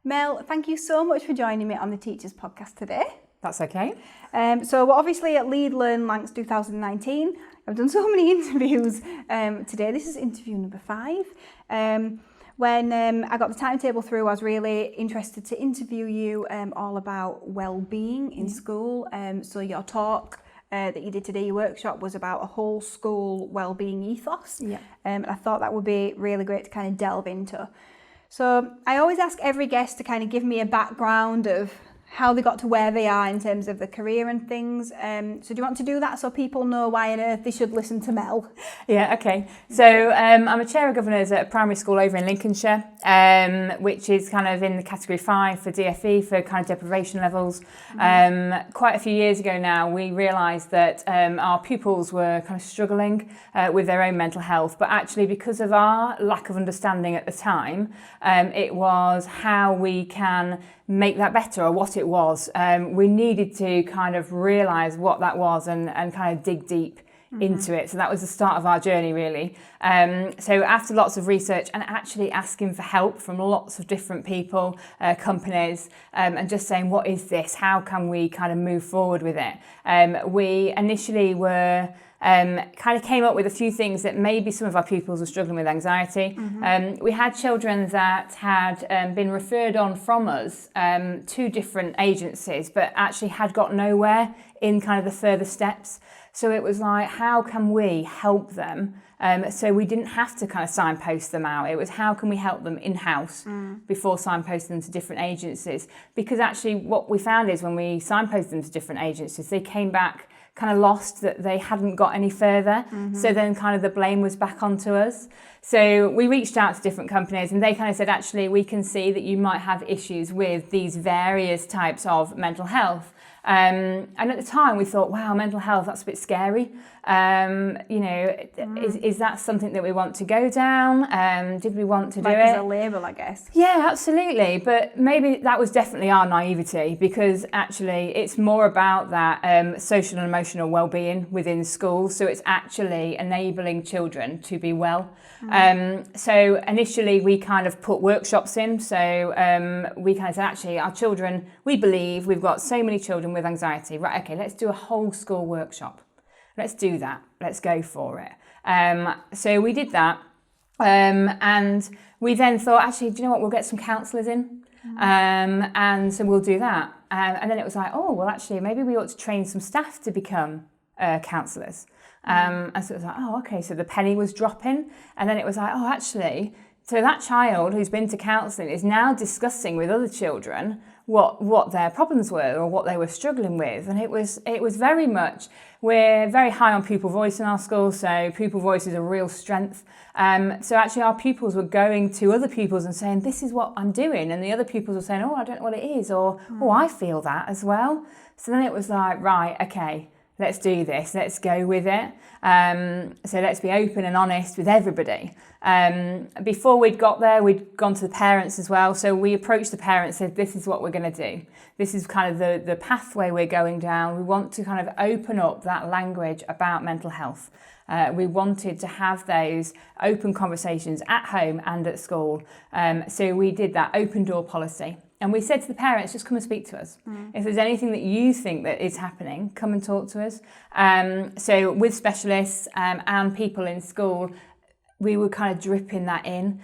Mel, thank you so much for joining me on the Teachers Podcast today. That's okay. So we're obviously at Lead, Learn, Lancs 2019. I've done so many interviews today. This is interview number 5. When I got the timetable through, I was really interested to interview you all about well-being in school. So your talk that you did today, your workshop, was about a whole school well-being ethos. Yeah. And I thought that would be really great to kind of delve into. So I always ask every guest to kind of give me a background of how they got to where they are in terms of the career and things. So do you want to do that so people know why on earth they should listen to Mel? Yeah, okay. So I'm a chair of governors at a primary school over in Lincolnshire, which is kind of in the category 5 for DFE, for kind of deprivation levels. Quite a few years ago now, we realised that our pupils were kind of struggling with their own mental health, but actually because of our lack of understanding at the time, it was how we can make that better, or what it was. We needed to kind of realise what that was and kind of dig deep into it. So that was the start of our journey, really. So after lots of research and actually asking for help from lots of different people, companies, and just saying, what is this? How can we kind of move forward with it? We initially were kind of came up with a few things that maybe some of our pupils were struggling with anxiety. We had children that had been referred on from us to different agencies, but actually had got nowhere in kind of the further steps. So it was like, how can we help them? So we didn't have to kind of signpost them out. It was, how can we help them in-house before signposting them to different agencies? Because actually what we found is when we signposted them to different agencies, they came back kind of lost, that they hadn't got any further. So then kind of the blame was back onto us. So we reached out to different companies and they kind of said, actually, we can see that you might have issues with these various types of mental health. And at the time we thought, wow, mental health, that's a bit scary. Is that something that we want to go down? Did we want to do it? As a label, I guess. Yeah, absolutely. But maybe that was definitely our naivety, because actually it's more about that social and emotional well-being within schools. So it's actually enabling children to be well. So initially we kind of put workshops in. So we kind of said, actually, our children, we believe we've got so many children with anxiety. Right, okay, let's do a whole school workshop. Let's do that. Let's go for it. So we did that. And we then thought, actually, do you know what? We'll get some counsellors in. And so we'll do that. And then it was like, oh, well, actually, maybe we ought to train some staff to become counsellors. And so it was like, oh, okay. So the penny was dropping. And then it was like, oh, actually, so that child who's been to counselling is now discussing with other children what their problems were or what they were struggling with. And it was very much, we're very high on pupil voice in our school, so pupil voice is a real strength. So actually our pupils were going to other pupils and saying, this is what I'm doing. And the other pupils were saying, oh, I don't know what it is, or oh, I feel that as well. So then it was like, right, okay, let's do this, let's go with it. So let's be open and honest with everybody. Before we'd got there, we'd gone to the parents as well. So we approached the parents and said, this is what we're going to do. This is kind of the pathway we're going down. We want to kind of open up that language about mental health. We wanted to have those open conversations at home and at school. So we did that open door policy. And we said to the parents, just come and speak to us. If there's anything that you think that is happening, come and talk to us. So with specialists and people in school, we were kind of dripping that in.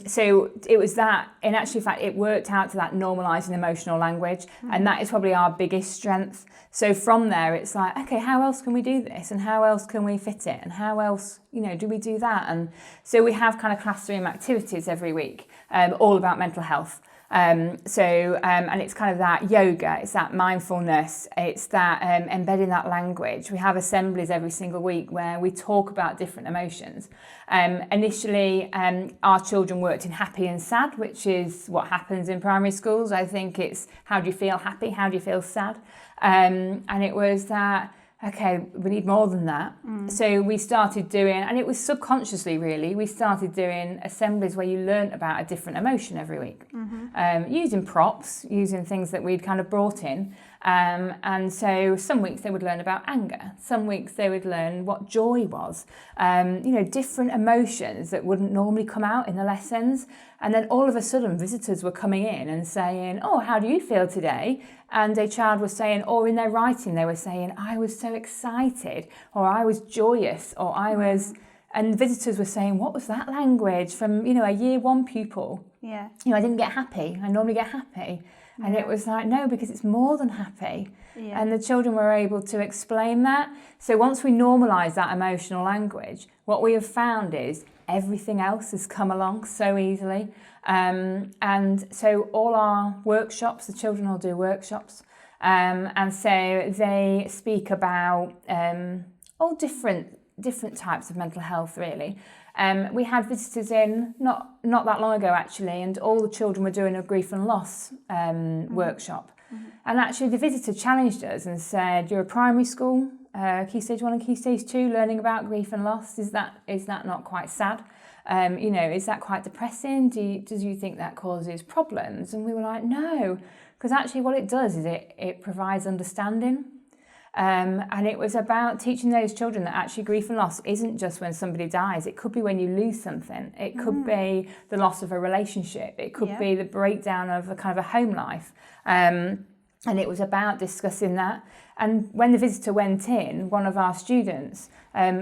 So it was that, in actual fact, it worked out to that normalising emotional language. And that is probably our biggest strength. So from there, it's like, okay, how else can we do this? And how else can we fit it? And how else, do we do that? And so we have kind of classroom activities every week, all about mental health. And it's kind of that yoga, it's that mindfulness, it's that embedding that language. We have assemblies every single week where we talk about different emotions. Initially, our children worked in happy and sad, which is what happens in primary schools. I think it's, how do you feel happy? How do you feel sad? And it was that, okay, we need more than that. So we started doing, and it was subconsciously really, we started doing assemblies where you learnt about a different emotion every week, using props, using things that we'd kind of brought in. And so some weeks they would learn about anger, some weeks they would learn what joy was, different emotions that wouldn't normally come out in the lessons. And then all of a sudden visitors were coming in and saying, oh, how do you feel today? And a child was saying, or in their writing they were saying, I was so excited, or I was joyous, or I was... And visitors were saying, what was that language from, a year one pupil? Yeah. I didn't get happy. I normally get happy. And it was like, no, because it's more than happy. Yeah. And the children were able to explain that. So once we normalise that emotional language, what we have found is everything else has come along so easily. And so all our workshops, the children will do workshops. And so they speak about all different types of mental health, really. We had visitors in not that long ago, actually, and all the children were doing a grief and loss workshop. Mm-hmm. And actually the visitor challenged us and said, you're a primary school, Key Stage 1 and Key Stage 2, learning about grief and loss. Is that not quite sad? Is that quite depressing? Do you think that causes problems? And we were like, no, because actually what it does is it provides understanding. And it was about teaching those children that actually grief and loss isn't just when somebody dies. It could be when you lose something. It could be the loss of a relationship. It could be the breakdown of a kind of a home life. And it was about discussing that. And when the visitor went in, one of our students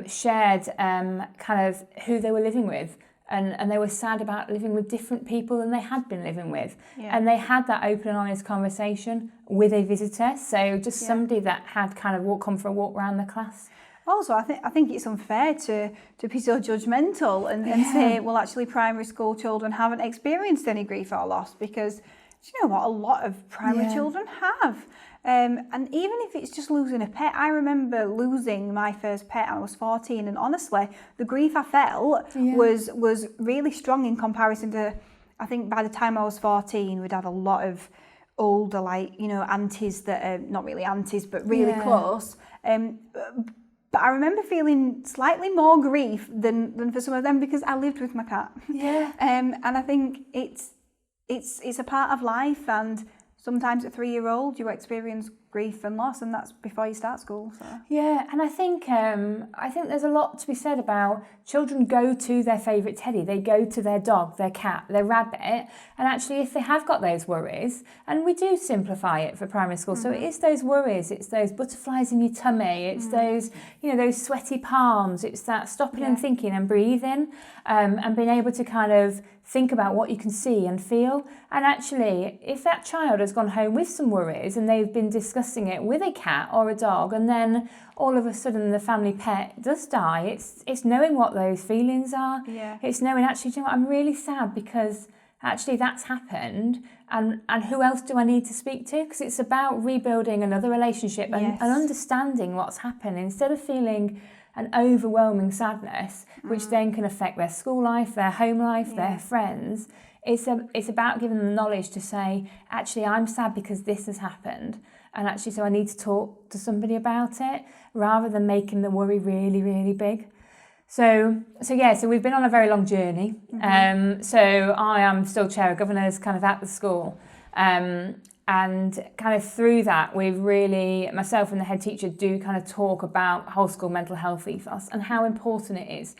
shared kind of who they were living with. And they were sad about living with different people than they had been living with. Yeah. And they had that open and honest conversation with a visitor. So just somebody that had kind of come for a walk around the class. Also, I think it's unfair to be so judgmental and say, well, actually primary school children haven't experienced any grief or loss, because do you know what? A lot of primary children have. And even if it's just losing a pet, I remember losing my first pet. I was 14, and honestly, the grief I felt was really strong in comparison to, I think by the time I was 14, we'd have a lot of older, aunties that are not really aunties, but really close. But I remember feeling slightly more grief than for some of them, because I lived with my cat. Yeah. And I think it's a part of life, and sometimes at 3-year-old you experience grief and loss, and that's before you start school. So. Yeah, and I think there's a lot to be said about children go to their favourite teddy, they go to their dog, their cat, their rabbit, and actually if they have got those worries, and we do simplify it for primary school, so it is those worries, it's those butterflies in your tummy, it's those sweaty palms, it's that stopping and thinking and breathing, and being able to kind of think about what you can see and feel. And actually, if that child has gone home with some worries and they've been discussing it with a cat or a dog, and then all of a sudden the family pet does die, it's knowing what those feelings are. Yeah. It's knowing, actually, do you know what, I'm really sad because actually that's happened, and who else do I need to speak to? Because it's about rebuilding another relationship and understanding what's happened, instead of feeling an overwhelming sadness, which then can affect their school life, their home life, their friends. It's about giving them the knowledge to say, actually, I'm sad because this has happened, and actually, so I need to talk to somebody about it, rather than making the worry really, really big. So we've been on a very long journey. So I am still chair of governors, kind of at the school. And kind of through that, we've really, myself and the head teacher do kind of talk about whole school mental health ethos and how important it is.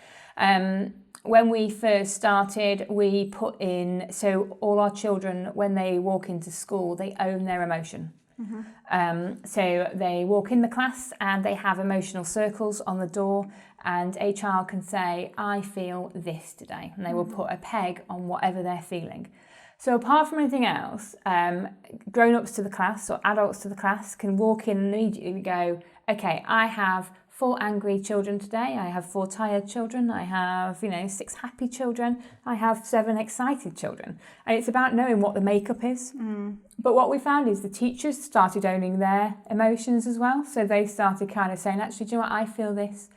When we first started, we put in, so all our children, when they walk into school, they own their emotion. So they walk in the class and they have emotional circles on the door, and a child can say, I feel this today. And they will put a peg on whatever they're feeling. So apart from anything else, grown-ups to the class or adults to the class can walk in and immediately go, okay, I have 4 angry children today, I have 4 tired children, I have 6 happy children, I have 7 excited children. And it's about knowing what the makeup is. But what we found is the teachers started owning their emotions as well. So they started kind of saying, actually, do you know what, I feel this.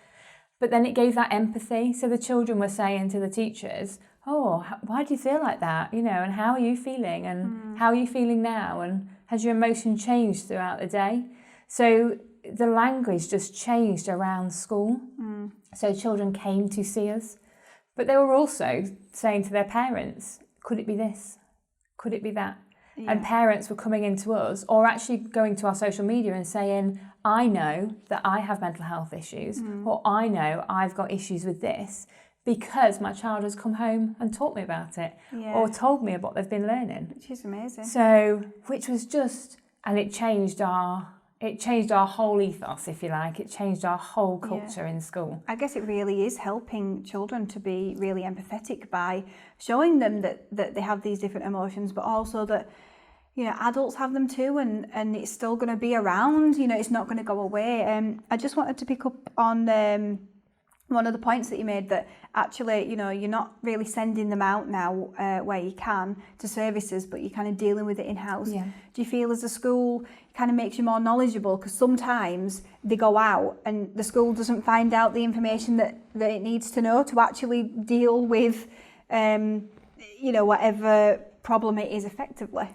But then it gave that empathy. So the children were saying to the teachers, oh, why do you feel like that? And how are you feeling? And how are you feeling now? And has your emotion changed throughout the day? So the language just changed around school. So children came to see us. But they were also saying to their parents, could it be this? Could it be that? And parents were coming into us, or actually going to our social media and saying, I know that I have mental health issues, or I know I've got issues with this because my child has come home and taught me about it, or told me about what they've been learning. Which is amazing. So, which was just, and it changed our whole ethos, if you like. It changed our whole culture in school. I guess it really is helping children to be really empathetic by showing them that they have these different emotions, but also that, you know, adults have them too, and it's still going to be around, you know, it's not going to go away. I just wanted to pick up on one of the points that you made, that actually, you know, you're not really sending them out now where you can to services, but you're kind of dealing with it in-house. Yeah. Do you feel as a school it kind of makes you more knowledgeable? Because sometimes they go out and the school doesn't find out the information that it needs to know to actually deal with, you know, whatever problem it is effectively.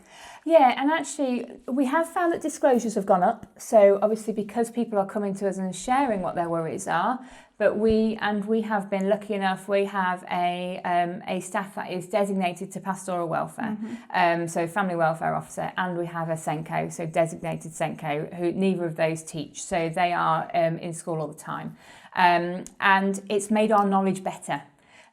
Yeah, and actually we have found that disclosures have gone up. So obviously because people are coming to us and sharing what their worries are, but we have been lucky enough, we have a staff that is designated to pastoral welfare, so family welfare officer, and we have a Senko, so designated Senko, who neither of those teach, so they are in school all the time, and it's made our knowledge better.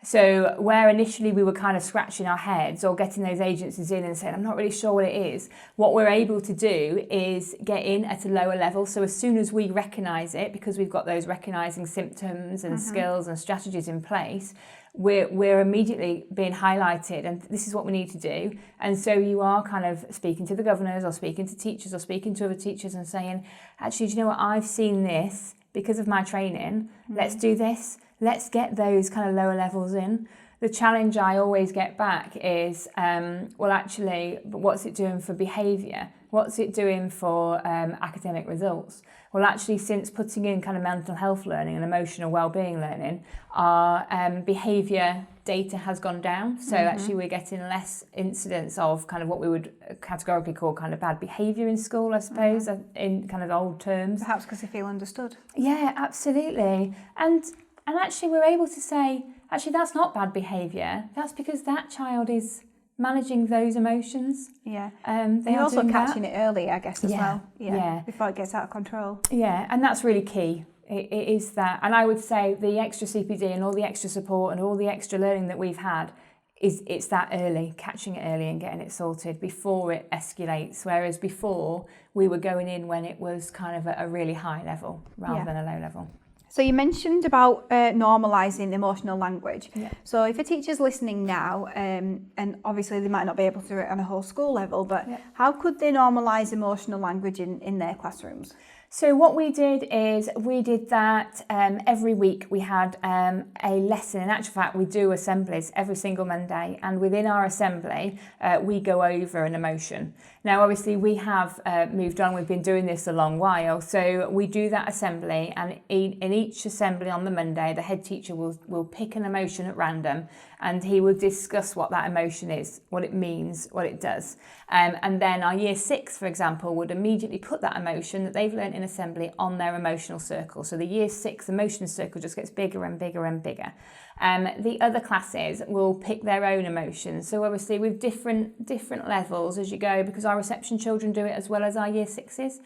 So where initially we were kind of scratching our heads or getting those agencies in and saying, I'm not really sure what it is, what we're able to do is get in at a lower level. So as soon as we recognise it, because we've got those recognising symptoms and skills and strategies in place, we're immediately being highlighted, and this is what we need to do. And so you are kind of speaking to the governors or speaking to teachers or speaking to other teachers and saying, actually, do you know what, I've seen this because of my training, let's do this. Let's get those kind of lower levels in. The challenge I always get back is, well, actually, what's it doing for behaviour? What's it doing for academic results? Well, actually, since putting in kind of mental health learning and emotional wellbeing learning, our behaviour data has gone down. So actually, we're getting less incidents of kind of what we would categorically call kind of bad behaviour in school, I suppose, in kind of old terms. Perhaps because they feel understood. Yeah, absolutely. And actually we're able to say, actually that's not bad behaviour. That's because that child is managing those emotions. Yeah. They're also catching it early, I guess, as well. Yeah. Before it gets out of control. Yeah, and that's really key. It is that. And I would say the extra CPD and all the extra support and all the extra learning that we've had, it's that early, catching it early and getting it sorted before it escalates. Whereas before we were going in when it was kind of at a really high level rather than a low level. So you mentioned about normalising emotional language. Yeah. So if a teacher's listening now, and obviously they might not be able to do it on a whole school level, but how could they normalise emotional language in their classrooms? So what we did is we did that every week. We had a lesson. In actual fact, we do assemblies every single Monday, and within our assembly, we go over an emotion. Now, obviously, we have moved on. We've been doing this a long while, so we do that assembly, and in each assembly on the Monday, the head teacher will pick an emotion at random, and he will discuss what that emotion is, what it means, what it does. And then our year 6, for example, would immediately put that emotion that they've learnt in assembly on their emotional circle. So the year 6 emotion circle just gets bigger and bigger and bigger. The other classes will pick their own emotions. So obviously with different levels as you go, because our reception children do it as well as our year 6s.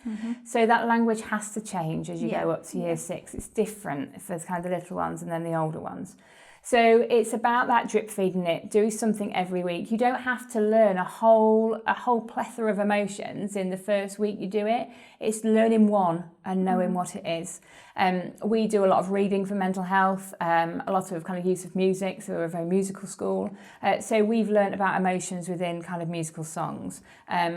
So that language has to change as you go up to year 6. It's different for kind of the little ones and then the older ones. So it's about that drip feeding it, do something every week. You don't have to learn a whole plethora of emotions in the first week you do it. It's learning one and knowing what it is. We do a lot of reading for mental health, a lot of kind of use of music, so we're a very musical school. So we've learnt about emotions within kind of musical songs.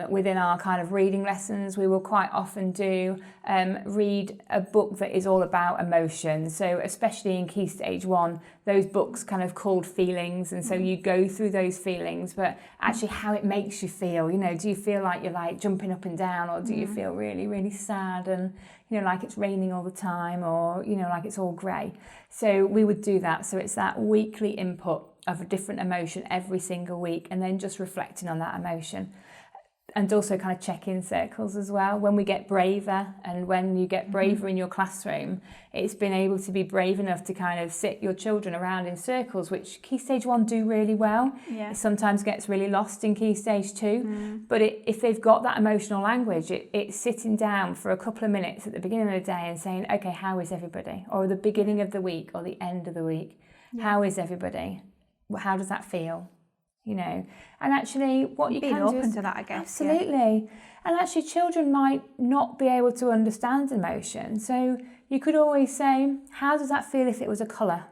Within our kind of reading lessons, we will quite often read a book that is all about emotions. So especially in Key Stage 1, those books kind of called feelings, and so you go through those feelings, but actually how it makes you feel. You know, do you feel like you're like jumping up and down, or do you feel really, really sad and, you know, like it's raining all the time, or, you know, like it's all grey? So we would do that. So it's that weekly input of a different emotion every single week, and then just reflecting on that emotion. and also kind of check-in circles as well. When we get braver, and when you get braver in your classroom, it's been able to be brave enough to kind of sit your children around in circles, which Key Stage 1 do really well. Yeah. It sometimes gets really lost in Key Stage 2, but if they've got that emotional language, it's sitting down for a couple of minutes at the beginning of the day and saying, okay, how is everybody? Or the beginning of the week or the end of the week, how is everybody? How does that feel? You know, and actually what you being can do open is, to that, I guess. absolutely. And actually children might not be able to understand emotion. So you could always say, how does that feel if it was a colour?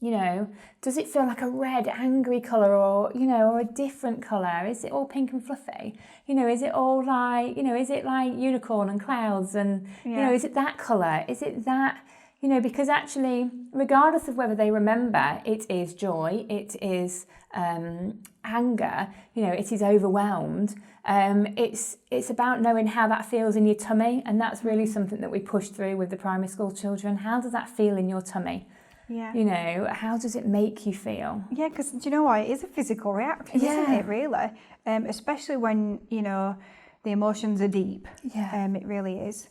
You know, does it feel like a red, angry colour, or, you know, or a different colour? Is it all pink and fluffy? You know, is it all like, you know, is it like unicorn and clouds? And, you know, is it that colour? Is it that, you know, because actually, regardless of whether they remember, it is joy, it is anger, you know, it is overwhelmed. It's about knowing how that feels in your tummy. And that's really something that we push through with the primary school children. How does that feel in your tummy? Yeah. You know, how does it make you feel? Yeah, because do you know what? It is a physical reaction, isn't it, really? Especially when, you know, the emotions are deep. Yeah. It really is.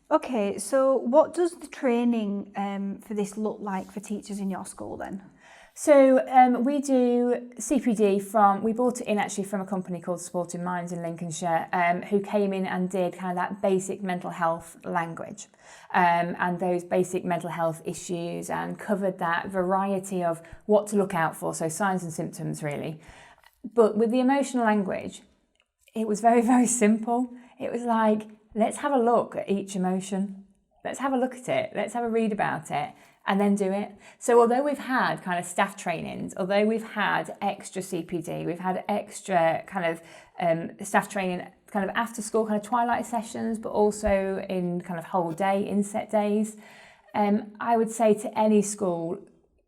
Okay, so what does the training for this look like for teachers in your school then? So we do CPD we bought it in actually from a company called Supporting Minds in Lincolnshire, who came in and did kind of that basic mental health language and those basic mental health issues, and covered that variety of what to look out for, so signs and symptoms really. But with the emotional language, it was very, very simple. It was like, let's have a look at each emotion. Let's have a look at it. Let's have a read about it. And then do it. So although we've had kind of staff trainings, although we've had extra CPD, we've had extra kind of staff training kind of after school kind of twilight sessions, but also in kind of whole day inset days, I would say to any school,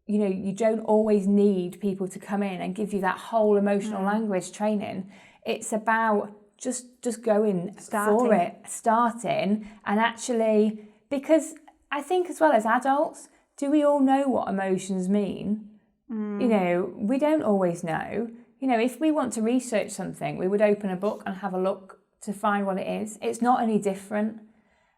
you know, you don't always need people to come in and give you that whole emotional language training. It's about just going for it, starting, and actually, because I think as well as adults, do we all know what emotions mean? You know, we don't always know. You know, if we want to research something, we would open a book and have a look to find what it is. It's not any different.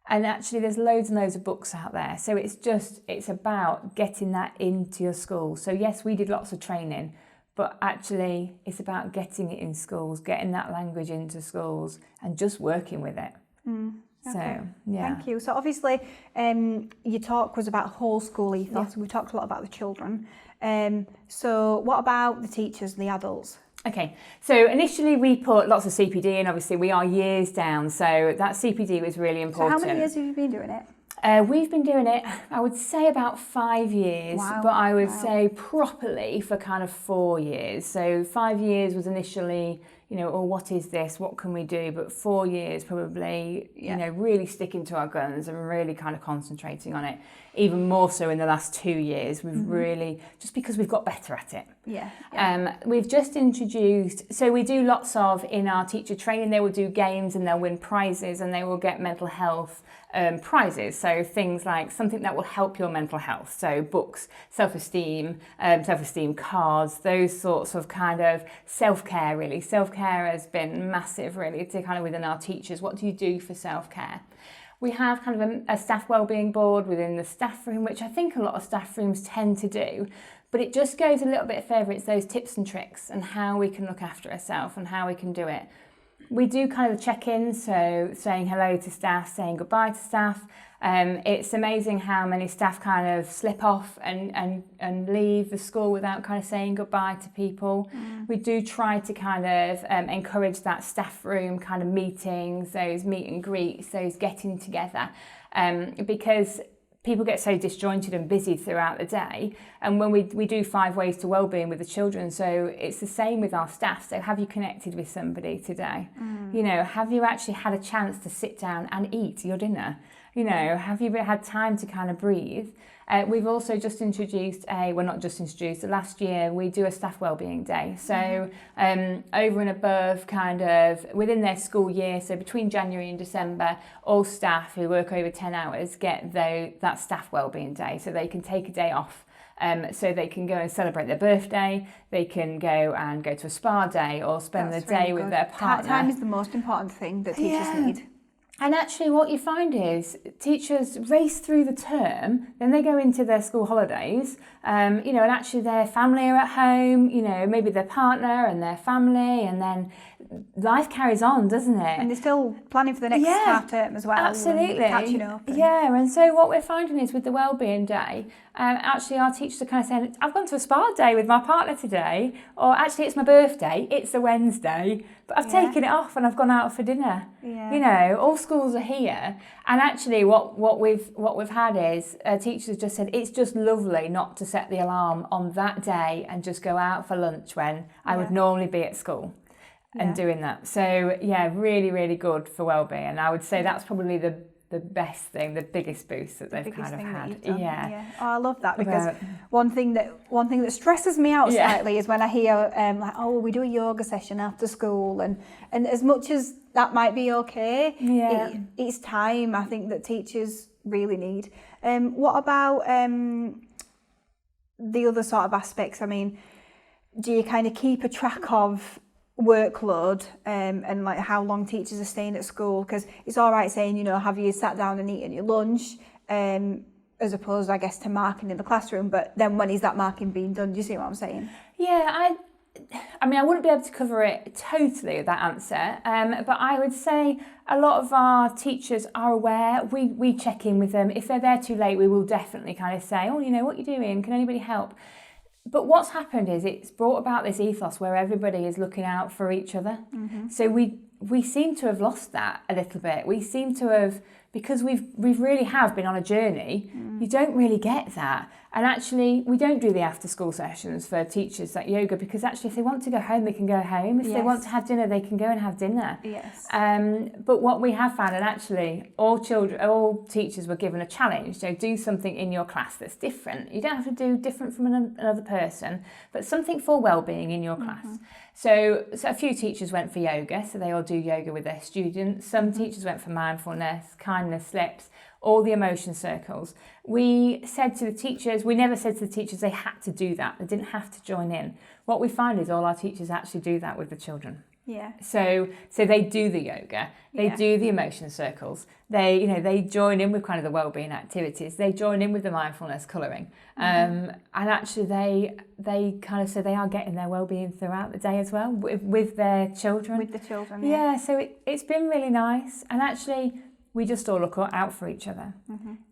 And actually, there's loads and loads of books out there. So it's about getting that into your school. So yes, we did lots of training, but actually it's about getting it in schools, getting that language into schools and just working with it. Okay. So, yeah. Thank you. So obviously, your talk was about whole school ethos. Yeah. We talked a lot about the children. So what about the teachers, the adults? Okay, so initially we put lots of CPD in. Obviously, we are years down, so that CPD was really important. So how many years have you been doing it? We've been doing it, I would say about 5 years, but I would say properly for kind of 4 years. So 5 years was initially, you know, oh, what is this? What can we do? But 4 years probably, you know, really sticking to our guns and really kind of concentrating on it. Even more so in the last 2 years, we've really, just because we've got better at it. We've just introduced, so we do lots of, in our teacher training, they will do games and they'll win prizes and they will get mental health prizes. So things like something that will help your mental health. So books, self-esteem cards, those sorts of kind of self-care really. Self-care has been massive really to kind of within our teachers. What do you do for self-care? We have kind of a staff wellbeing board within the staff room, which I think a lot of staff rooms tend to do, but it just goes a little bit further. It's those tips and tricks and how we can look after ourselves and how we can do it. We do kind of check-ins, so saying hello to staff, saying goodbye to staff. It's amazing how many staff kind of slip off and leave the school without kind of saying goodbye to people. We do try to kind of encourage that staff room kind of meetings, those meet and greets, those getting together, because people get so disjointed and busy throughout the day. And when we do 5 ways to wellbeing with the children, so it's the same with our staff. So have you connected with somebody today? You know, have you actually had a chance to sit down and eat your dinner? You know, have you had time to kind of breathe? We've also just introduced last year we do a staff wellbeing day. So over and above kind of within their school year, so between January and December, all staff who work over 10 hours get that staff wellbeing day. So they can take a day off So they can go and celebrate their birthday, they can go to a spa day or spend the day with their partner. Time is the most important thing that teachers need. And actually what you find is teachers race through the term, then they go into their school holidays, and actually their family are at home, maybe their partner and their family, and then life carries on, doesn't it? And they're still planning for the next half term as well. Absolutely. Catching up. And so what we're finding is with the Wellbeing Day, actually our teachers are kind of saying, I've gone to a spa day with my partner today, or actually it's my birthday, it's a Wednesday, but I've taken it off and I've gone out for dinner. Yeah. All schools are here, and actually what we've had is teachers just said it's just lovely not to set the alarm on that day and just go out for lunch when I would normally be at school. And doing that. So really, really good for Wellbeing. And I would say that's probably the best thing, the biggest boost that they've kind of had. Yeah. Oh, I love that, because one thing that stresses me out slightly is when I hear we do a yoga session after school, and as much as that might be okay, it's time I think that teachers really need. What about the other sort of aspects? I mean, do you kind of keep a track of workload and like how long teachers are staying at school? Because it's all right saying, have you sat down and eaten your lunch, as opposed, I guess, to marking in the classroom, but then when is that marking being done? Do you see what I'm saying? Yeah, I mean, I wouldn't be able to cover it totally, that answer, but I would say a lot of our teachers are aware. We check in with them. If they're there too late, we will definitely kind of say, what are you doing? Can anybody help? But what's happened is it's brought about this ethos where everybody is looking out for each other. Mm-hmm. So we seem to have lost that a little bit. We seem to have, because we've really have been on a journey, you don't really get that. And actually, we don't do the after school sessions for teachers like yoga, because actually if they want to go home, they can go home. If they want to have dinner, they can go and have dinner. Yes. But what we have found, and actually all teachers were given a challenge, so do something in your class that's different. You don't have to do different from another person, but something for wellbeing in your class. So a few teachers went for yoga, so they all do yoga with their students. Some teachers went for mindfulness, kindness slips, all the emotion circles. We said to the teachers, we never said to the teachers they had to do that. They didn't have to join in. What we find is all our teachers actually do that with the children. Yeah. So they do the yoga, they do the emotion circles, they join in with kind of the wellbeing activities, they join in with the mindfulness colouring, and actually they kind of say they are getting their wellbeing throughout the day as well with their children. With the children, yeah. So it's been really nice, and actually we just all look out for each other,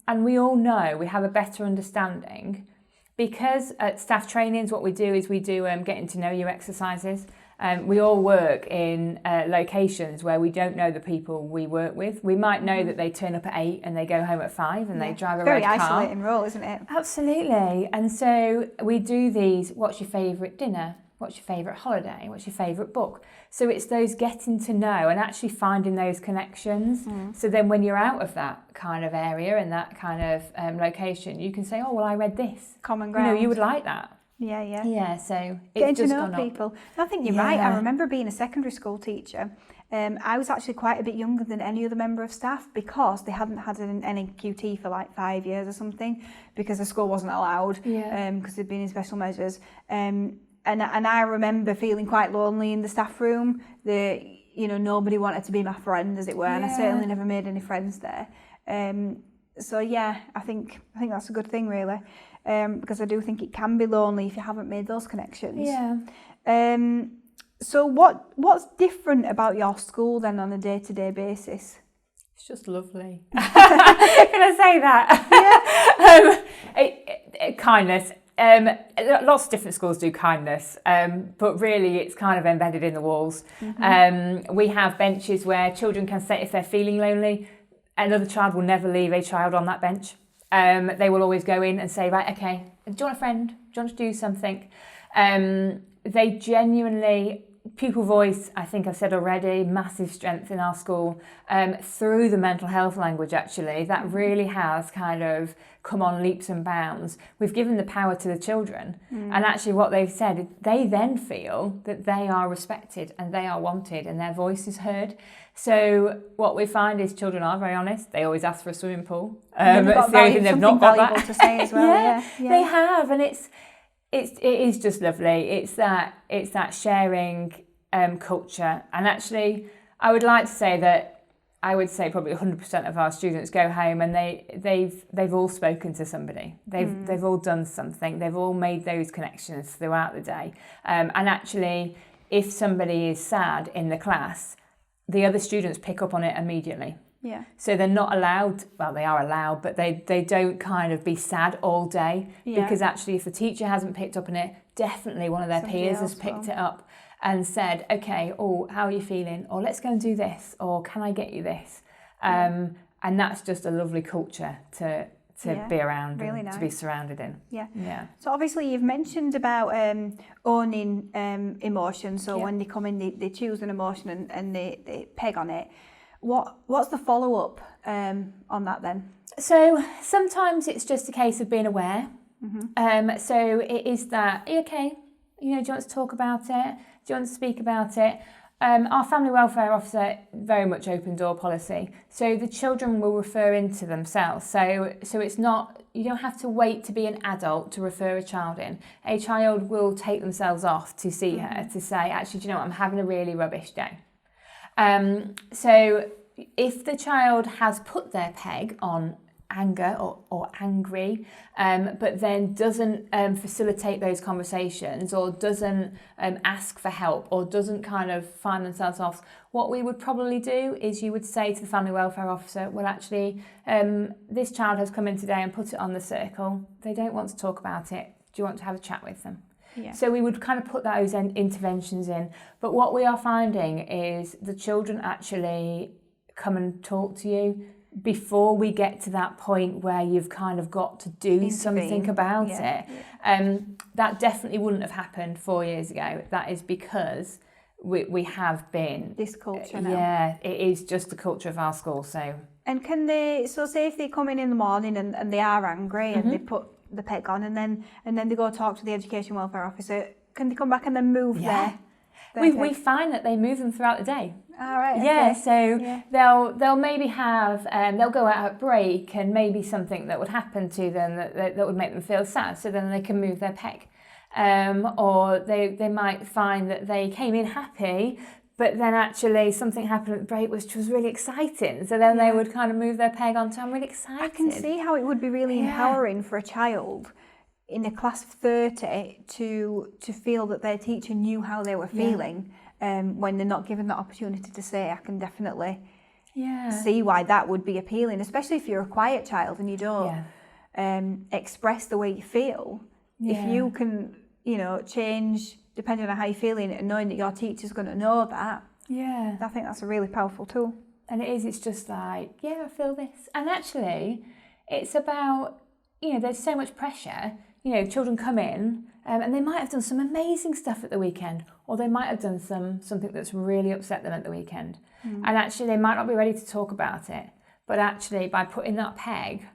and we all know we have a better understanding, because at staff trainings what we do is we do getting to know you exercises. We all work in locations where we don't know the people we work with. We might know that they turn up at 8 and they go home at 5 and they drive a red car. Very isolating role, isn't it? Absolutely. And so we do these, what's your favourite dinner? What's your favourite holiday? What's your favourite book? So it's those getting to know and actually finding those connections. So then when you're out of that kind of area and that kind of location, you can say, oh, well, I read this. Common ground. You would like that. Yeah, so it's getting just to know gone people. I think you're right. I remember being a secondary school teacher. I was actually quite a bit younger than any other member of staff, because they hadn't had an NQT for like 5 years or something, because the school wasn't allowed, because they'd been in special measures. And I remember feeling quite lonely in the staff room. Nobody wanted to be my friend, as it were, and I certainly never made any friends there. So yeah, I think that's a good thing, really. Because I do think it can be lonely if you haven't made those connections. Yeah. So what's different about your school then on a day-to-day basis? It's just lovely. Can I say that? Yeah. Kindness. Lots of different schools do kindness, but really it's kind of embedded in the walls. We have benches where children can sit if they're feeling lonely. Another child will never leave a child on that bench. They will always go in and say, right, okay, do you want a friend? Do you want to do something? They genuinely pupil voice, I think I've said already, massive strength in our school, through the mental health language actually, that really has kind of come on leaps and bounds. We've given the power to the children, and actually what they've said, they then feel that they are respected and they are wanted and their voice is heard. So what we find is children are very honest. They always ask for a swimming pool. It's the only thing they've not got that. To say as well. Yeah, they have, and it is just lovely. It's that sharing culture, and actually, I would like to say that I would say probably 100% of our students go home and they've all spoken to somebody. They've all done something. They've all made those connections throughout the day. And actually, if somebody is sad in the class, the other students pick up on it immediately. Yeah. So they're not allowed, well, they are allowed, but they don't kind of be sad all day, because actually if the teacher hasn't picked up on it, definitely one of their peers has picked it up and said, okay, oh, how are you feeling? Or let's go and do this, or can I get you this? And that's just a lovely culture to be around, really and nice to be surrounded in. Yeah. So obviously you've mentioned about owning emotion. So when they come in, they choose an emotion and they peg on it. What's the follow-up on that then? So sometimes it's just a case of being aware. So it is that, are you okay? Do you want to talk about it? Do you want to speak about it? Our family welfare officer, very much open door policy. So the children will refer into themselves. So it's not, you don't have to wait to be an adult to refer a child in. A child will take themselves off to see her, to say, actually, do you know what, I'm having a really rubbish day. So if the child has put their peg on anger or angry, but then doesn't facilitate those conversations, or doesn't ask for help, or doesn't kind of find themselves off, what we would probably do is you would say to the family welfare officer, well, actually, this child has come in today and put it on the circle. They don't want to talk about it. Do you want to have a chat with them? Yeah. So we would kind of put those interventions in. But what we are finding is the children actually come and talk to you before we get to that point where you've kind of got to do something about it. That definitely wouldn't have happened 4 years ago. That is because we have been... this culture now. Yeah, it is just the culture of our school, so... And can they... So say if they come in the morning and they are angry and they put the peg on and then they go talk to the education welfare officer, can they come back and then move their we find that they move them throughout the day. All right. Yeah, okay. So they'll maybe have they'll go out at break, and maybe something that would happen to them that would make them feel sad, so then they can move their peg. Or they might find that they came in happy, but then actually something happened at the break which was really exciting, so then they would kind of move their peg on to, I'm really excited. I can see how it would be really empowering for a child in a class of 30 to feel that their teacher knew how they were feeling when they're not given the opportunity to say. I can definitely see why that would be appealing, especially if you're a quiet child and you don't express the way you feel. If you can, change depending on how you're feeling and knowing that your teacher's going to know that, I think that's a really powerful tool. And it's just like, I feel this. And actually, it's about, there's so much pressure. Children come in and they might have done some amazing stuff at the weekend, or they might have done something that's really upset them at the weekend. And actually they might not be ready to talk about it, but actually by putting that peg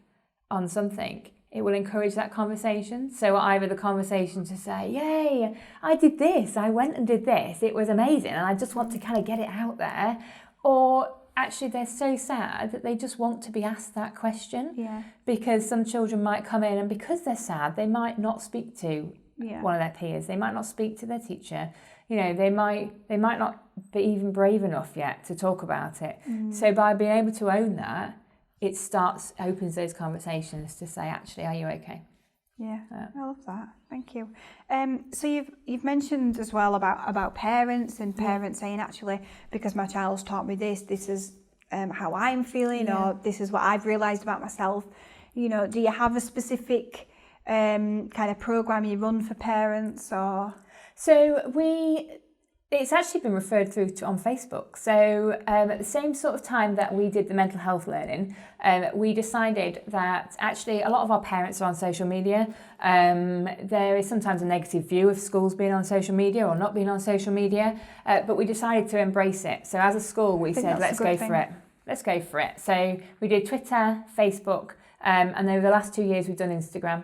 on something, it will encourage that conversation. So either the conversation to say, yay, I did this, I went and did this, it was amazing, and I just want to kind of get it out there, or actually they're so sad that they just want to be asked that question. Because some children might come in and because they're sad, they might not speak to one of their peers, they might not speak to their teacher, they might not be even brave enough yet to talk about it. So by being able to own that, it opens those conversations to say, actually, are you okay? I love that. Thank you. So you've mentioned as well about parents and parents saying, actually, because my child's taught me this is how I'm feeling, or this is what I've realised about myself. Do you have a specific kind of programme you run for parents, or? So we It's actually been referred through to on Facebook. So at the same sort of time that we did the mental health learning, we decided that actually a lot of our parents are on social media. There is sometimes a negative view of schools being on social media or not being on social media, but we decided to embrace it. So as a school, we said, let's go for it. Let's go for it. So we did Twitter, Facebook, and over the last 2 years, we've done Instagram.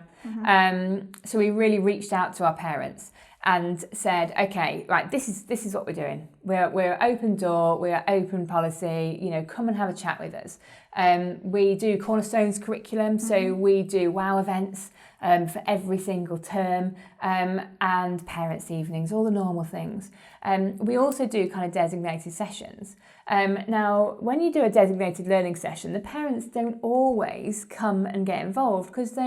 So we really reached out to our parents and said, okay, right, this is what we're doing. We're open door, we're open policy, come and have a chat with us. We do Cornerstones curriculum, so we do WOW events for every single term, and parents' evenings, all the normal things. We also do kind of designated sessions. Now, when you do a designated learning session, the parents don't always come and get involved because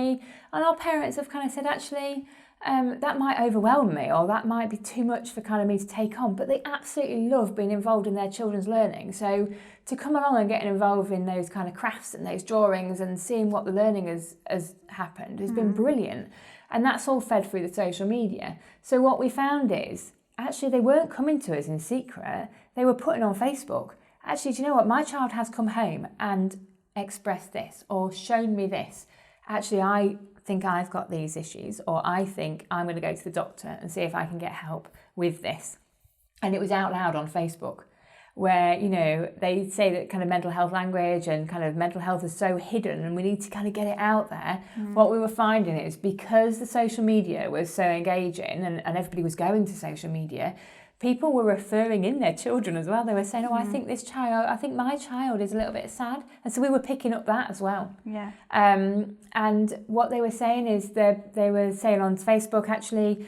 our parents have kind of said, actually, that might overwhelm me, or that might be too much for kind of me to take on, but they absolutely love being involved in their children's learning. So to come along and getting involved in those kind of crafts and those drawings and seeing what the learning has happened has been brilliant. And that's all fed through the social media. So what we found is, actually they weren't coming to us in secret, they were putting on Facebook, actually, do you know what, my child has come home and expressed this or shown me this. Actually, I think I've got these issues, or I think I'm going to go to the doctor and see if I can get help with this. And it was out loud on Facebook, where, they say that kind of mental health language and kind of mental health is so hidden and we need to kind of get it out there. What we were finding is, because the social media was so engaging and everybody was going to social media, people were referring in their children as well. They were saying, I think my child is a little bit sad. And so we were picking up that as well. Yeah. And what they were saying is that they were saying on Facebook, actually,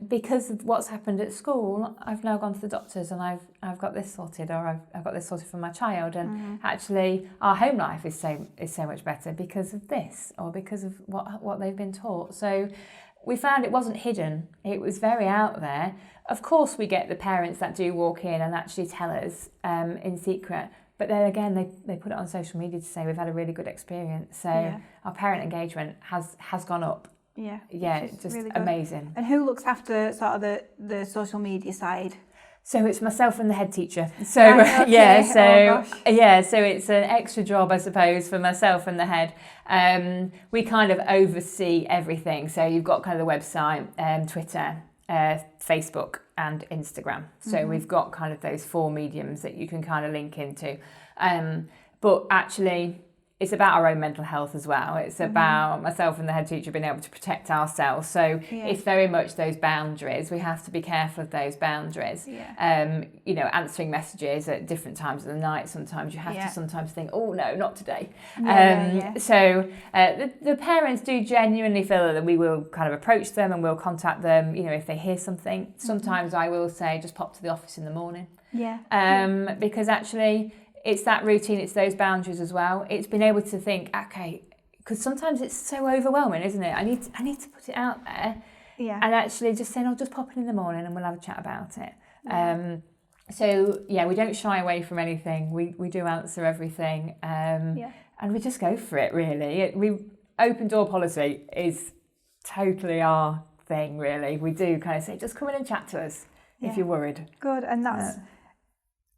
because of what's happened at school, I've now gone to the doctors and I've got this sorted, or I've got this sorted for my child. And actually, our home life is so much better because of this, or because of what they've been taught. So we found it wasn't hidden. It was very out there. Of course, we get the parents that do walk in and actually tell us in secret. But then again, they put it on social media to say we've had a really good experience. So our parent engagement has gone up. Yeah, it's just really amazing. And who looks after sort of the social media side? So it's myself and the head teacher. So so it's an extra job, I suppose, for myself and the head. We kind of oversee everything. So you've got kind of the website, Twitter, Facebook and Instagram. So we've got kind of those 4 mediums that you can kind of link into. But actually, it's about our own mental health as well. It's about myself and the head teacher being able to protect ourselves. So it's very much those boundaries. We have to be careful of those boundaries. Answering messages at different times of the night. Sometimes you have to sometimes think, oh no, not today. So the parents do genuinely feel that we will kind of approach them and we'll contact them, if they hear something. Sometimes I will say, just pop to the office in the morning. Because actually, it's that routine, it's those boundaries as well. It's been able to think, okay, because sometimes it's so overwhelming, isn't it? I need to put it out there. And actually just saying, just pop in the morning and we'll have a chat about it. We don't shy away from anything. We do answer everything. And we just go for it, really. Open door policy is totally our thing, really. We do kind of say, just come in and chat to us if you're worried. Good,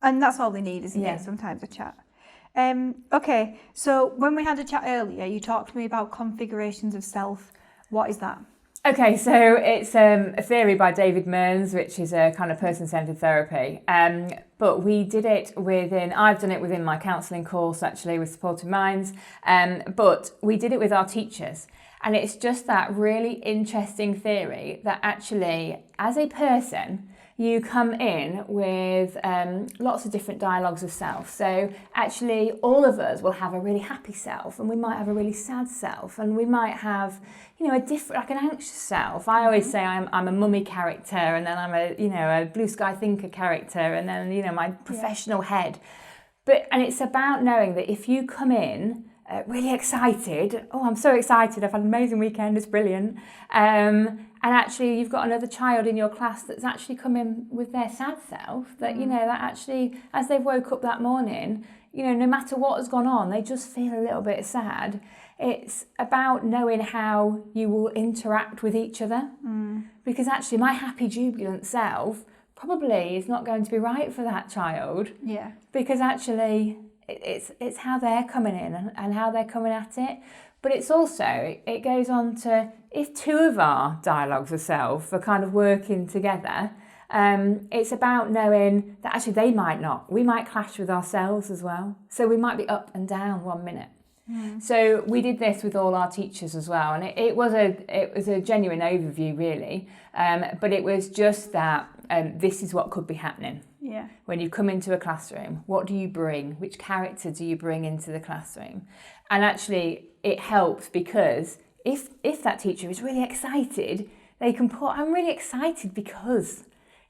and that's all they need, isn't it? Sometimes a chat. Okay, so when we had a chat earlier, you talked to me about configurations of self. What is that? Okay, so it's a theory by David Mearns, which is a kind of person-centered therapy. But we did it I've done it within my counselling course, actually, with Supported Minds. But we did it with our teachers. And it's just that really interesting theory that actually, as a person, you come in with lots of different dialogues of self. So actually, all of us will have a really happy self, and we might have a really sad self, and we might have, a different, like an anxious self. I always say I'm a mummy character, and then I'm a blue sky thinker character, and then my professional head. And it's about knowing that if you come in really excited, I'm so excited, I've had an amazing weekend, it's brilliant. And actually you've got another child in your class that's actually come in with their sad self, that, that actually, as they've woke up that morning, no matter what has gone on, they just feel a little bit sad. It's about knowing how you will interact with each other. Because actually my happy, jubilant self probably is not going to be right for that child. Yeah. Because actually it's how they're coming in and how they're coming at it. But it's also, it goes on to, if two of our dialogues of self are kind of working together, it's about knowing that actually they might not. We might clash with ourselves as well. So we might be up and down 1 minute. So we did this with all our teachers as well, and it was a genuine overview really, but it was just that this is what could be happening. Yeah. When you come into a classroom, what do you bring? Which character do you bring into the classroom? And actually it helps because if that teacher is really excited, they can put, I'm really excited because,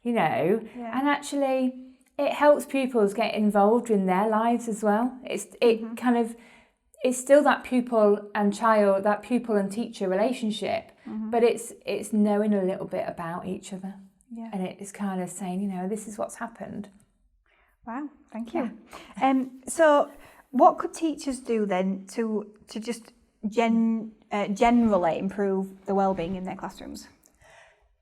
and actually it helps pupils get involved in their lives as well. It's still that pupil and child, that pupil and teacher relationship, but it's knowing a little bit about each other. Yeah. And it's kind of saying, this is what's happened. Wow, thank you. So what could teachers do then to just generally improve the wellbeing in their classrooms?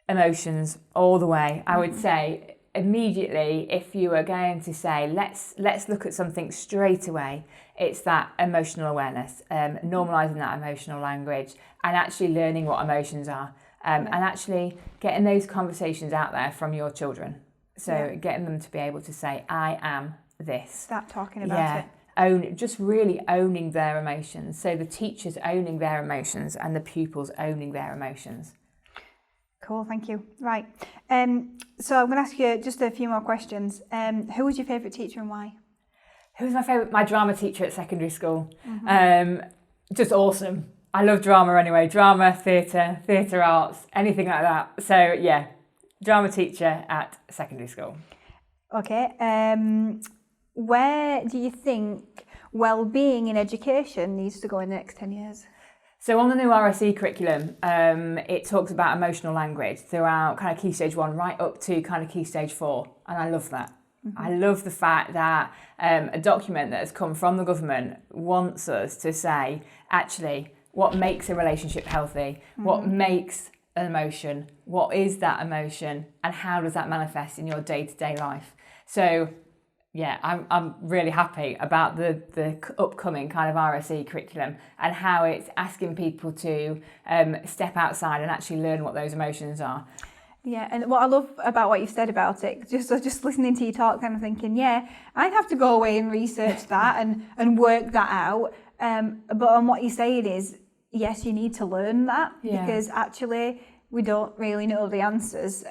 Emotions all the way. I would say immediately, if you were going to say, let's look at something straight away, it's that emotional awareness, normalising that emotional language and actually learning what emotions are. And actually getting those conversations out there from your children. So getting them to be able to say, I am this. Start talking about it. Just really owning their emotions. So the teachers owning their emotions and the pupils owning their emotions. Cool, thank you. Right. So I'm going to ask you just a few more questions. Who was your favourite teacher and why? Who was my favourite? My drama teacher at secondary school. Just awesome. I love drama anyway, drama, theatre arts, anything like that. So yeah, drama teacher at secondary school. Okay. Where do you think wellbeing in education needs to go in the next 10 years? So on the new RSE curriculum, it talks about emotional language throughout kind of Key Stage 1 right up to kind of Key Stage 4. And I love that. I love the fact that a document that has come from the government wants us to say, actually, what makes a relationship healthy? What makes an emotion? What is that emotion? And how does that manifest in your day-to-day life? So, yeah, I'm really happy about the upcoming kind of RSE curriculum and how it's asking people to step outside and actually learn what those emotions are. Yeah, and what I love about what you've said about it, just listening to you talk, kind of thinking, yeah, I'd have to go away and research that and work that out. But on what you're saying is, yes, you need to learn that because actually we don't really know the answers.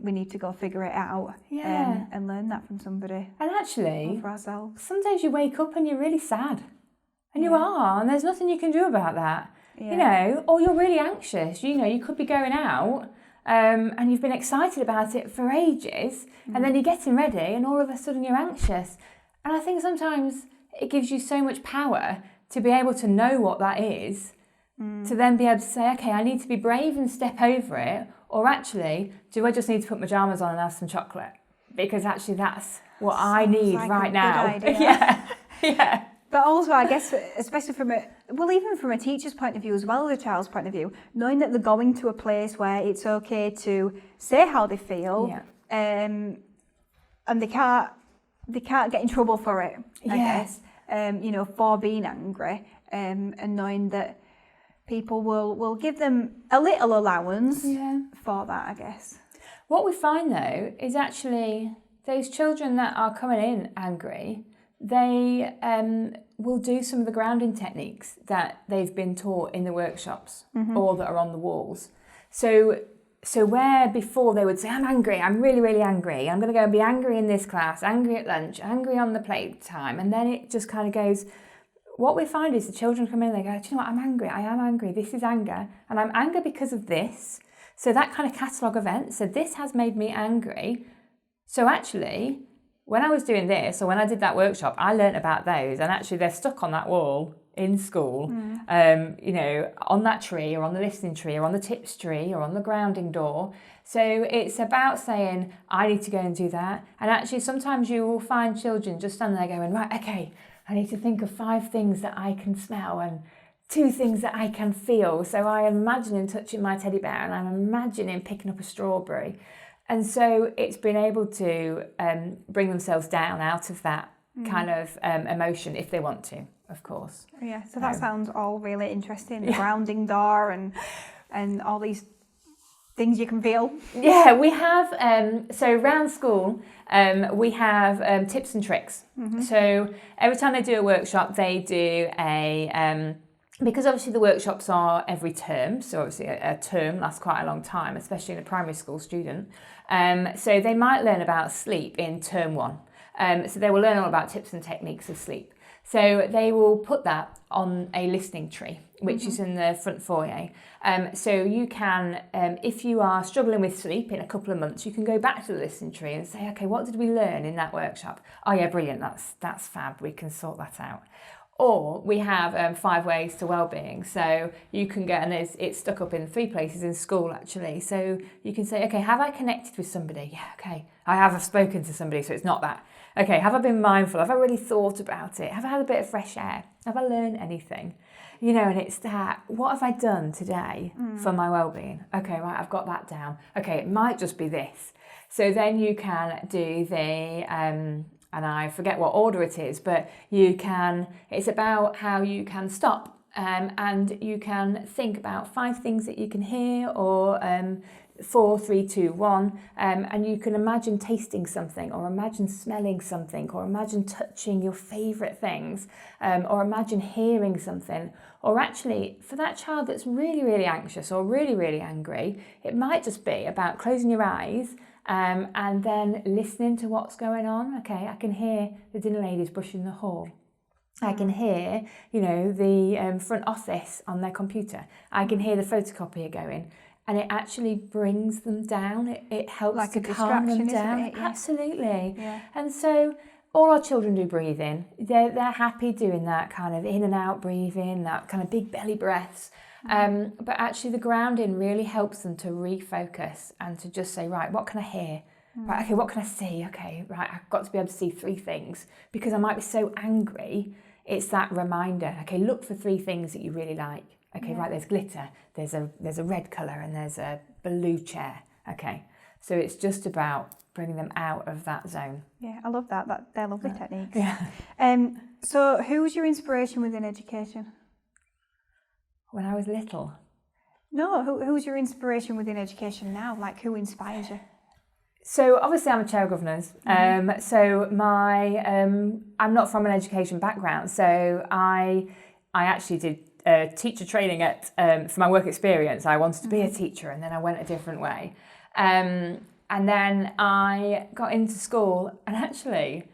We need to go figure it out and learn that from somebody. And actually, for ourselves. Sometimes you wake up and you're really sad. And you are, and there's nothing you can do about that. Or you're really anxious. You could be going out and you've been excited about it for ages and then you're getting ready and all of a sudden you're anxious. And I think sometimes it gives you so much power to be able to know what that is, to then be able to say, okay, I need to be brave and step over it, or actually, do I just need to put my pajamas on and have some chocolate? Because actually that's what I need right now. Yeah. But also, I guess, especially even from a teacher's point of view as well as a child's point of view, knowing that they're going to a place where it's okay to say how they feel, and they can't get in trouble for it, I guess, for being angry, and knowing that people will give them a little allowance for that, I guess. What we find though is actually those children that are coming in angry, they will do some of the grounding techniques that they've been taught in the workshops or that are on the walls. So where before they would say, I'm angry, I'm really, really angry, I'm going to go and be angry in this class, angry at lunch, angry on the playtime, and then it just kind of goes, what we find is the children come in and they go, do you know what, I'm angry, I am angry, this is anger, and I'm angry because of this. So that kind of catalogue event, so this has made me angry. So actually, when I was doing this, or when I did that workshop, I learnt about those, and actually they're stuck on that wall in school, on that tree, or on the listening tree, or on the tips tree, or on the grounding door. So it's about saying, I need to go and do that. And actually sometimes you will find children just standing there going, right, okay, I need to think of 5 things that I can smell and 2 things that I can feel. So I imagine him touching my teddy bear and I'm imagining picking up a strawberry. And so it's been able to bring themselves down out of that kind of emotion if they want to, of course. Yeah, so that sounds all really interesting. The grounding door and all these things you can feel. Yeah, we have, so around school, we have tips and tricks. So every time they do a workshop, they do because obviously the workshops are every term, so obviously a term lasts quite a long time, especially in a primary school student. So they might learn about sleep in term 1. So they will learn all about tips and techniques of sleep. So they will put that on a listening tree, which is in the front foyer. So you can, if you are struggling with sleep in a couple of months, you can go back to the listening tree and say, okay, what did we learn in that workshop? Oh yeah, brilliant, that's fab, we can sort that out. Or we have 5 ways to wellbeing. So you can get, and it's stuck up in 3 places in school actually. So you can say, okay, have I connected with somebody? Yeah, okay. I have spoken to somebody, so it's not that. Okay, have I been mindful? Have I really thought about it? Have I had a bit of fresh air? Have I learned anything? You know, and it's that, what have I done today for my wellbeing? Okay, right, I've got that down. Okay, it might just be this. So then you can do the, and I forget what order it is, but it's about how you can stop and you can think about 5 things that you can hear, or 4, 3, 2, 1, and you can imagine tasting something, or imagine smelling something, or imagine touching your favourite things, or imagine hearing something. Or actually, for that child that's really, really anxious or really, really angry, it might just be about closing your eyes and then listening to what's going on. Okay, I can hear the dinner ladies brushing the hall. I can hear, the front office on their computer. I can hear the photocopier going. And it actually brings them down. It helps like to calm them down. Isn't it? Yeah. Absolutely. Yeah. And so all our children do breathing. They're happy doing that kind of in and out breathing, that kind of big belly breaths. But actually the grounding really helps them to refocus and to just say, right, what can I hear? Right, okay, what can I see? Okay, right, I've got to be able to see 3 things because I might be so angry. It's that reminder. Okay, look for 3 things that you really like. Okay, right, there's glitter, there's a red colour, and there's a blue chair. Okay, so it's just about bringing them out of that zone. Yeah, I love that. They're lovely techniques. Yeah. So who was your inspiration within education? When I was little? No, who's your inspiration within education now? Like, who inspires you? So obviously I'm a chair of governors. So I'm not from an education background. So I actually did teacher training for my work experience. I wanted to be a teacher, and then I went a different way. And then I got into school, and actually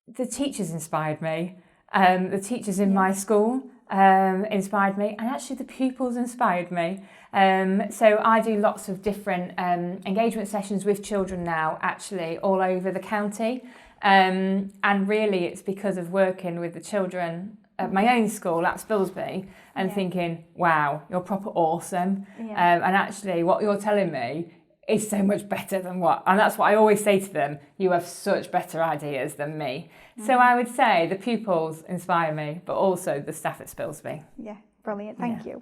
the teachers inspired me. The teachers in my school inspired me, and actually the pupils inspired me. So I do lots of different engagement sessions with children now, actually all over the county. And really it's because of working with the children at my own school at Spilsby and thinking, wow, you're proper awesome. And actually what you're telling me is so much better than and that's what I always say to them, you have such better ideas than me. So I would say the pupils inspire me, but also the staff at Spilsby. Yeah, brilliant, thank you.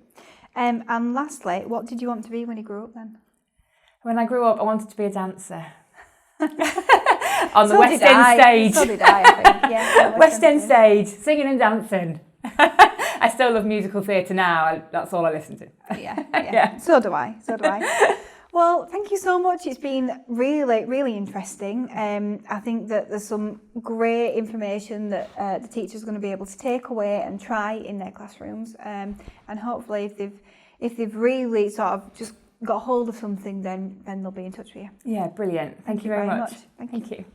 And lastly, what did you want to be when you grew up then? When I grew up, I wanted to be a dancer. On the West End stage. So did I think. Yeah, West End stage, singing and dancing. I still love musical theatre now. That's all I listen to. Yeah. So do I. Well, thank you so much. It's been really, really interesting. I think that there's some great information that the teachers are going to be able to take away and try in their classrooms. And hopefully, if they've really sort of just got hold of something, then they'll be in touch with you. Yeah, brilliant. Thank you very much. Thank you.